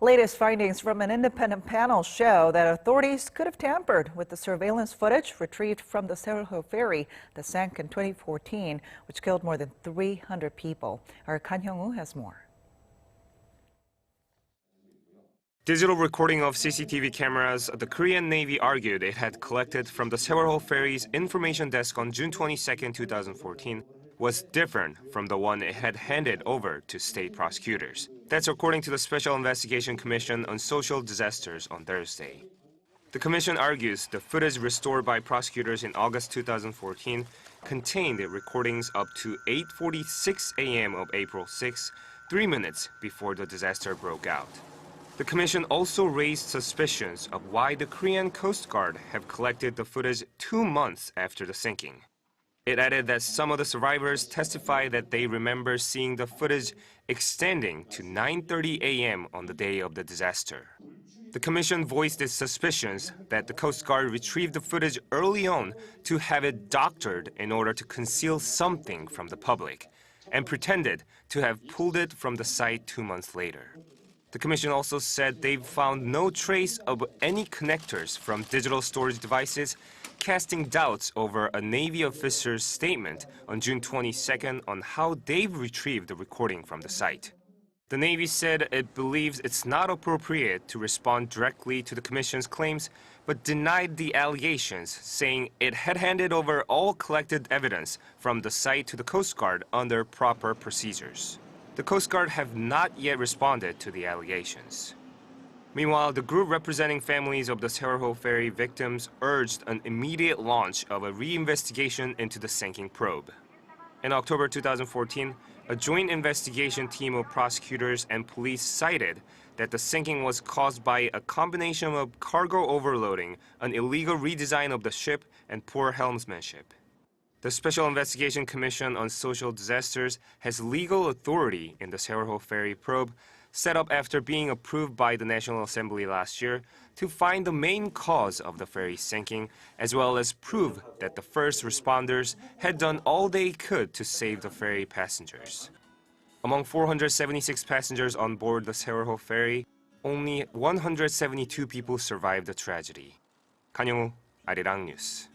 Latest findings from an independent panel show that authorities could have tampered with the surveillance footage retrieved from the Sewol-ho ferry that sank in 2014, which killed more than 300 people. Our Hyeong-woo has more. Digital recording of CCTV cameras, the Korean Navy argued it had collected from the Sewol-ho ferry's information desk on June 22, 2014, was different from the one it had handed over to state prosecutors. That's according to the Special Investigation Commission on Social Disasters on Thursday. The commission argues the footage restored by prosecutors in August 2014 contained recordings up to 8:46 a.m. of April 6, 3 minutes before the disaster broke out. The commission also raised suspicions of why the Korean Coast Guard have collected the footage 2 months after the sinking. It added that some of the survivors testified that they remember seeing the footage extending to 9:30 a.m. on the day of the disaster. The commission voiced its suspicions that the Coast Guard retrieved the footage early on to have it doctored in order to conceal something from the public, and pretended to have pulled it from the site 2 months later. The commission also said they've found no trace of any connectors from digital storage devices, casting doubts over a Navy officer's statement on June 22nd on how they've retrieved the recording from the site. The Navy said it believes it's not appropriate to respond directly to the commission's claims, but denied the allegations, saying it had handed over all collected evidence from the site to the Coast Guard under proper procedures. The Coast Guard have not yet responded to the allegations. Meanwhile, the group representing families of the Sewol-ho ferry victims urged an immediate launch of a reinvestigation into the sinking probe. In October 2014, a joint investigation team of prosecutors and police cited that the sinking was caused by a combination of cargo overloading, an illegal redesign of the ship, and poor helmsmanship. The Special Investigation Commission on Social Disasters has legal authority in the Sewol-ho ferry probe, set up after being approved by the National Assembly last year, to find the main cause of the ferry sinking, as well as prove that the first responders had done all they could to save the ferry passengers. Among 476 passengers on board the Sewol-ho ferry, only 172 people survived the tragedy. Hyeong-woo, Arirang News.